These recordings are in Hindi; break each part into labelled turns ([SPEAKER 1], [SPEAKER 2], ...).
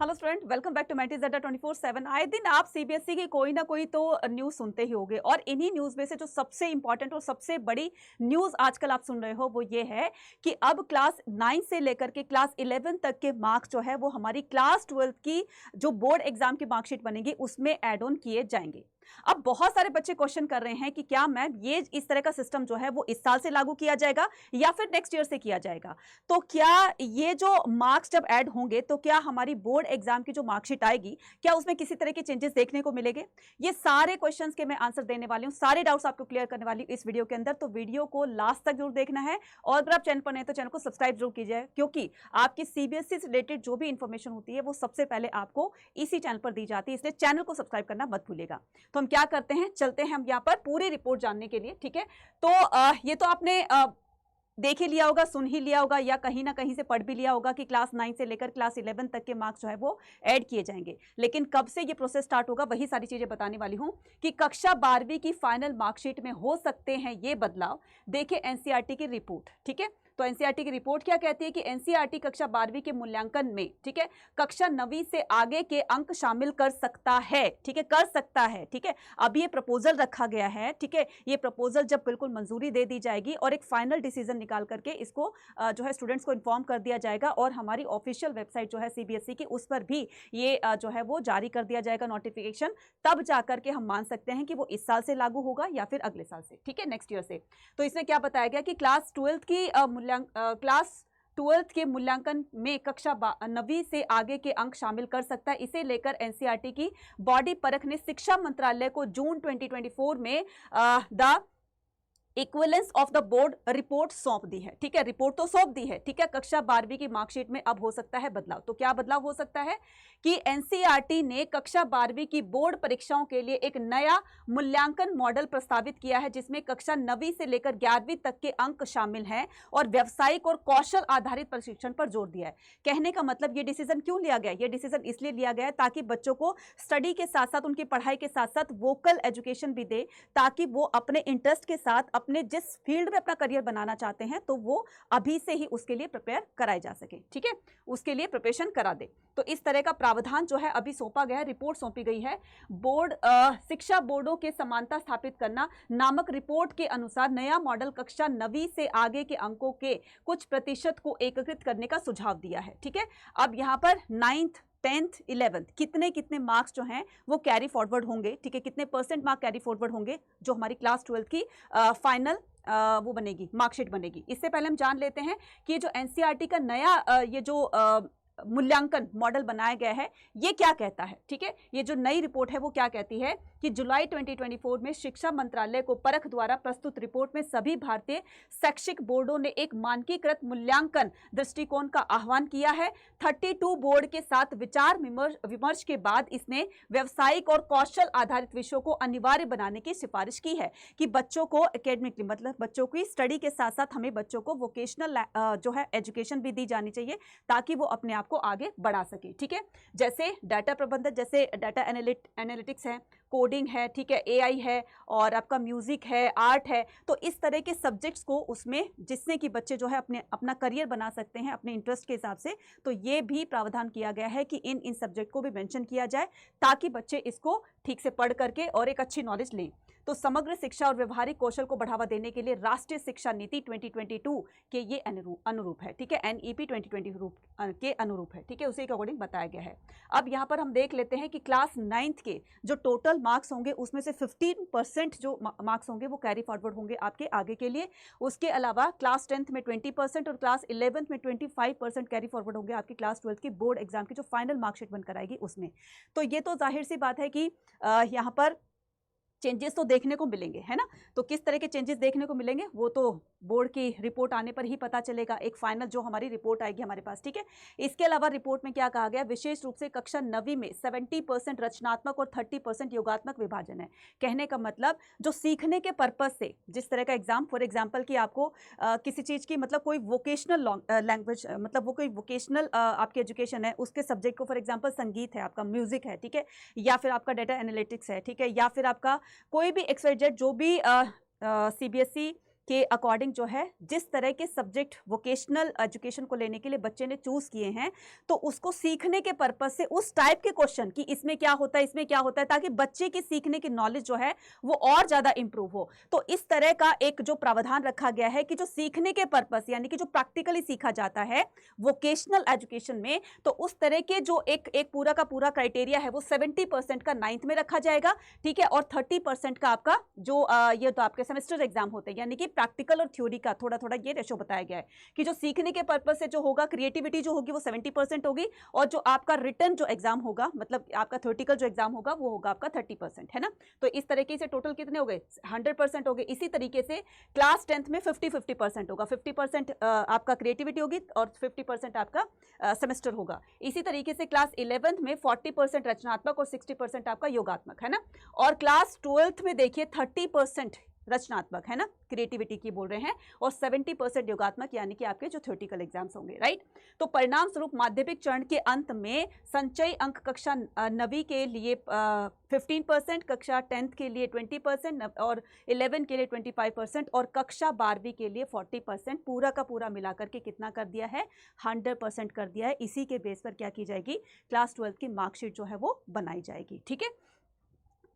[SPEAKER 1] Hello student, welcome back to मैटिजेडा 24/7। आए दिन आप सीबीएसई की कोई ना कोई तो न्यूज़ सुनते ही होंगे और इन्हीं न्यूज़ में से जो सबसे इंपॉर्टेंट और सबसे बड़ी न्यूज़ आजकल आप सुन रहे हो वो ये है कि अब क्लास 9 से लेकर के क्लास 11 तक के मार्क्स जो है वो हमारी क्लास 12 की जो बोर्ड एग्जाम की मार्कशीट बनेगी उसमें ऐड ऑन किए जाएंगे। अब बहुत सारे बच्चे क्वेश्चन कर रहे हैं कि क्या मैम ये इस तरह का सिस्टम जो है वो इस साल से लागू किया जाएगा या फिर नेक्स्ट ईयर से किया जाएगा। तो क्या ये जो मार्क्स जब ऐड होंगे तो क्या हमारी बोर्ड एग्जाम की जो मार्कशीट आएगी क्या उसमें किसी तरह के चेंजेस देखने को मिलेंगे? ये सारे क्वेश्चंस के मैं आंसर देने वाली हूँ, सारे डाउट्स आपको क्लियर करने वाली हूँ इस वीडियो के अंदर। तो वीडियो को लास्ट तक जरूर देखना है और अगर आप चैनल पर नहीं तो चैनल को सब्सक्राइब जरूर कीजिए, क्योंकि आपकी सीबीएसई से रिलेटेड जो भी इंफॉर्मेशन होती है वो सबसे पहले आपको इसी चैनल पर दी जाती है, इसलिए चैनल को सब्सक्राइब करना मत भूलिएगा। तो हम क्या करते हैं, चलते हैं हम यहाँ पर पूरी रिपोर्ट जानने के लिए। ठीक है, तो ये तो आपने देख ही लिया होगा, सुन ही लिया होगा या कहीं ना कहीं से पढ़ भी लिया होगा कि क्लास 9 से लेकर क्लास 11 तक के मार्क्स जो है वो ऐड किए जाएंगे। लेकिन कब से ये प्रोसेस स्टार्ट होगा वही सारी चीजें बताने वाली हूं कि कक्षा 12वीं की फाइनल मार्कशीट में हो सकते हैं ये बदलाव। देखिए एनसीईआरटी की रिपोर्ट। ठीक है, तो एनसीईआरटी की रिपोर्ट क्या कहती है कि एनसीईआरटी कक्षा 12वीं के मूल्यांकन में, ठीक है, कक्षा 9वीं से आगे के अंक शामिल कर सकता है। ठीक है, कर सकता है। ठीक है, अब ये प्रपोजल रखा गया है। ठीक है, ये प्रपोजल जब बिल्कुल मंजूरी दे दी जाएगी और एक फाइनल डिसीजन निकाल करके इसको जो है स्टूडेंट्स को इन्फॉर्म कर दिया जाएगा और हमारी ऑफिशियल वेबसाइट जो है सीबीएसई की उस पर भी ये जो है वो जारी कर दिया जाएगा नोटिफिकेशन। तब जाकर के हम मान सकते हैं कि वो इस साल से लागू होगा या फिर अगले साल से, ठीक है, नेक्स्ट ईयर से। तो इसमें क्या बताया गया कि क्लास 12 की क्लास 12th के मूल्यांकन में कक्षा 9वीं से आगे के अंक शामिल कर सकता है। इसे लेकर एनसीईआरटी की बॉडी परख ने शिक्षा मंत्रालय को जून 2024 में the equivalence of the board report सौंप दी है। ठीक है, रिपोर्ट तो सौंप दी है। ठीक है, कक्षा 12वीं की मार्कशीट में अब हो सकता है बदलाव। तो क्या बदलाव हो सकता है कि एनसीईआरटी ने कक्षा 12वीं की बोर्ड परीक्षाओं के लिए एक नया मूल्यांकन मॉडल प्रस्तावित किया है जिसमें कक्षा 9वीं से लेकर 11वीं तक के अंक शामिल हैं और व्यावसायिक और कौशल आधारित प्रशिक्षण पर जोर दिया है। कहने का मतलब ये डिसीजन क्यों लिया गया? ये डिसीजन इसलिए लिया गया है ताकि बच्चों को स्टडी के साथ साथ, उनकी पढ़ाई के साथ साथ वोकल एजुकेशन भी दे, ताकि वो अपने इंटरेस्ट के साथ अपने जिस फील्ड में अपना करियर बनाना चाहते हैं तो वो अभी से ही उसके लिए प्रिपेयर कराए जा सके। ठीक है, उसके लिए प्रिपरेशन करा दे। तो इस तरह का प्रावधान जो है अभी सौंपा गया है, रिपोर्ट सौंपी गई है। बोर्ड शिक्षा बोर्डों के समानता स्थापित करना नामक रिपोर्ट के अनुसार नया मॉडल कक्षा 9वीं से आगे के अंकों के कुछ प्रतिशत को एकीकृत करने का सुझाव दिया है। ठीक है, अब यहां पर 9th 10th 11th कितने कितने मार्क्स जो हैं वो कैरी फॉरवर्ड होंगे। ठीक है, कितने परसेंट मार्क कैरी फॉरवर्ड होंगे जो हमारी क्लास 12 की फाइनल वो बनेगी, मार्कशीट बनेगी। इससे पहले हम जान लेते हैं कि ये जो एनसीईआरटी का नया ये जो मूल्यांकन मॉडल बनाया गया है ये क्या कहता है। ठीक है, ये जो नई रिपोर्ट है वो क्या कहती है कि जुलाई 2024 में शिक्षा मंत्रालय को परख द्वारा प्रस्तुत रिपोर्ट में सभी भारतीय शैक्षिक बोर्डों ने एक मानकीकृत मूल्यांकन दृष्टिकोण का आह्वान किया है। 32 बोर्ड के साथ विचार विमर्श के बाद इसने व्यवसायिक और कौशल आधारित विषयों को अनिवार्य बनाने की सिफारिश की है कि बच्चों को एकेडमिकली, मतलब बच्चों की स्टडी के साथ साथ हमें बच्चों को वोकेशनल जो है एजुकेशन भी दी जानी चाहिए ताकि वो अपने आप को आगे बढ़ा सके। ठीक है, जैसे डाटा प्रबंधन, जैसे डाटा एनालिटिक्स है, कोडिंग है, ठीक है, एआई है और आपका म्यूजिक है, आर्ट है। तो इस तरह के सब्जेक्ट्स को उसमें जिससे कि बच्चे जो है अपना करियर बना सकते हैं अपने इंटरेस्ट के हिसाब से। तो ये भी प्रावधान किया गया है कि इन सब्जेक्ट को भी मेंशन किया जाए ताकि बच्चे इसको ठीक से पढ़ करके और एक अच्छी नॉलेज लें। तो समग्र शिक्षा और व्यवहारिक कौशल को बढ़ावा देने के लिए राष्ट्रीय शिक्षा नीति 2022 के ये अनुरूप है। ठीक है, एनईपी 2020 के अनुरूप है। ठीक है, उसी के अकॉर्डिंग बताया गया है। अब यहाँ पर हम देख लेते हैं कि क्लास 9th के जो टोटल मार्क्स होंगे उसमें से 15% जो मार्क्स होंगे वो कैरी फॉरवर्ड होंगे आपके आगे के लिए। उसके अलावा क्लास 10th में 20% और क्लास 11th में 25% कैरी फॉरवर्ड होंगे आपकी क्लास 12th की बोर्ड एग्जाम की जो फाइनल मार्कशीट बनकर आएगी उसमें। तो ये तो जाहिर सी बात है कि यहाँ पर चेंजेस तो देखने को मिलेंगे, है ना। तो किस तरह के चेंजेस देखने को मिलेंगे वो तो बोर्ड की रिपोर्ट आने पर ही पता चलेगा, एक फाइनल जो हमारी रिपोर्ट आएगी हमारे पास। ठीक है, इसके अलावा रिपोर्ट में क्या कहा गया, विशेष रूप से कक्षा 9वीं में 70% रचनात्मक और 30% योगात्मक विभाजन है। कहने का मतलब जो सीखने के पर्पज से जिस तरह का एग्जाम, फॉर एग्जाम्पल कि आपको किसी चीज़ की मतलब कोई वोकेशनल लैंग्वेज, मतलब वो कोई वोकेशनल आपकी एजुकेशन है, उसके सब्जेक्ट को, फॉर एग्जाम्पल संगीत है, आपका म्यूजिक है, ठीक है, या फिर आपका डाटा एनालिटिक्स है, ठीक है, या फिर आपका कोई भी XYZ जो भी सीबीएसई के अकॉर्डिंग जो है जिस तरह के सब्जेक्ट वोकेशनल एजुकेशन को लेने के लिए बच्चे ने चूज किए हैं, तो उसको सीखने के पर्पज से उस टाइप के क्वेश्चन कि इसमें क्या होता है, इसमें क्या होता है, ताकि बच्चे की सीखने की नॉलेज जो है वो और ज्यादा इंप्रूव हो। तो इस तरह का एक जो प्रावधान रखा गया है कि जो सीखने के पर्पज यानी कि जो प्रैक्टिकली सीखा जाता है वोकेशनल एजुकेशन में, तो उस तरह के जो एक पूरा का पूरा क्राइटेरिया है वो 70% का 9th में रखा जाएगा, ठीक है, और 30% का आपका जो ये तो आपके सेमेस्टर एग्जाम होते हैं, यानी कि प्रैक्टिकल और थ्योरी का थोड़ा थोड़ा ये रेशो बताया गया है कि जो सीखने के पर्पज से जो होगा, क्रिएटिविटी जो होगी वो 70% होगी, और जो आपका रिटर्न जो एग्जाम होगा, मतलब आपका थ्योरेटिकल जो एग्जाम होगा वो होगा आपका 30%, है ना। तो इस तरीके से टोटल कितने हो गए, 100% हो गए। इसी तरीके से क्लास 10th में 50-50% होगा, 50% आपका क्रिएटिविटी होगी और 50% आपका सेमेस्टर होगा। इसी तरीके से क्लास 11th में 40% रचनात्मक और 60% आपका योगात्मक, है ना। और क्लास 12th में देखिए 30% रचनात्मक, है ना, क्रिएटिविटी की बोल रहे हैं, और 70% योगात्मक, यानी कि आपके जो थ्योरेटिकल एग्जाम्स होंगे, राइट। तो परिणाम स्वरूप माध्यमिक चरण के अंत में संचयी अंक कक्षा 9वीं के लिए 15%, कक्षा 10th के लिए 20% और 11 के लिए 25% और कक्षा 12वीं के लिए 40%, पूरा का पूरा मिलाकर के कितना कर दिया है, 100% कर दिया है। इसी के बेस पर क्या की जाएगी, क्लास 12th की मार्कशीट जो है वो बनाई जाएगी, ठीक है।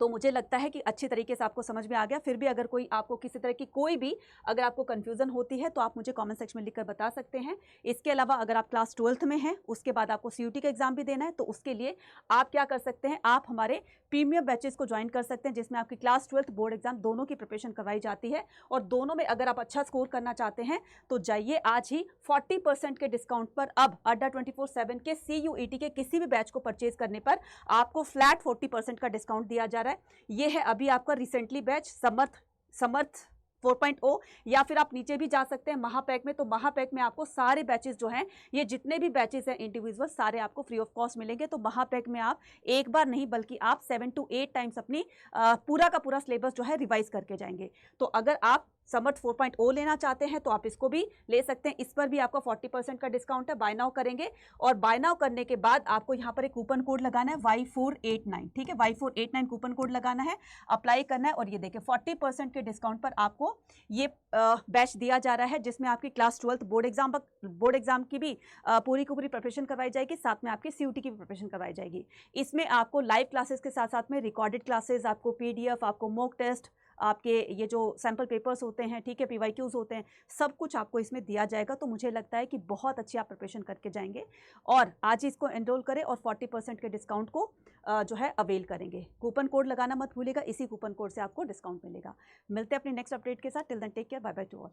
[SPEAKER 1] तो मुझे लगता है कि अच्छी तरीके से आपको समझ में आ गया। फिर भी अगर कोई आपको किसी तरह की कोई भी अगर आपको कन्फ्यूजन होती है तो आप मुझे कमेंट सेक्शन में लिखकर बता सकते हैं। इसके अलावा अगर आप क्लास 12th में हैं, उसके बाद आपको CUT का एग्जाम भी देना है, तो उसके लिए आप क्या कर सकते हैं, आप हमारे प्रीमियम बैचेस को ज्वाइन कर सकते हैं, जिसमें आपकी क्लास 12th बोर्ड एग्जाम दोनों की प्रिपरेशन करवाई जाती है। और दोनों में अगर आप अच्छा स्कोर करना चाहते हैं तो जाइए आज ही 40% के डिस्काउंट पर अब अड्डा 24/7 के CUET के किसी भी बैच को परचेज करने पर आपको फ्लैट 40% का डिस्काउंट दिया जा रहा है। ये है अभी आपका रिसेंटली बैच समर्थ 4.0, या फिर आप नीचे भी जा सकते हैं महापैक में। तो महापैक में आपको सारे बैचेस जो हैं, ये जितने भी बैचेस हैं इंडिविजुअल, सारे आपको फ्री ऑफ कॉस्ट मिलेंगे। तो महापैक में आप एक बार नहीं बल्कि आप 7 to 8 टाइम्स अपनी पूरा का पूरा सिलेबस जो है रिवाइज करके जाएंगे। तो अगर आप समर्थ 4.0 लेना चाहते हैं तो आप इसको भी ले सकते हैं। इस पर भी आपका 40% का डिस्काउंट है। बाय नाउ करेंगे और बाय नाउ करने के बाद आपको यहाँ पर एक कूपन कोड लगाना है Y489, ठीक है, Y489 कूपन कोड लगाना है, अप्लाई करना है। और ये देखिए 40% के डिस्काउंट पर आपको ये बैच दिया जा रहा है, जिसमें आपकी क्लास 12th बोर्ड एग्जाम की भी पूरी की पूरी प्रिपरेशन करवाई जाएगी, साथ में आपकी CUT की भी प्रिपरेशन करवाई जाएगी। इसमें आपको लाइव क्लासेस के साथ साथ में रिकॉर्डेड क्लासेस, आपको PDF, आपको मॉक टेस्ट, आपके ये जो सैम्पल पेपर्स होते हैं, ठीक है, PYQs होते हैं, सब कुछ आपको इसमें दिया जाएगा। तो मुझे लगता है कि बहुत अच्छी आप प्रिपरेशन करके जाएंगे और आज ही इसको एनरोल करें और 40% के डिस्काउंट को जो है अवेल करेंगे। कूपन कोड लगाना मत भूलिएगा, इसी कूपन कोड से आपको डिस्काउंट मिलेगा। मिलते हैं अपनी नेक्स्ट अपडेट के साथ। Till then take care, bye bye to all.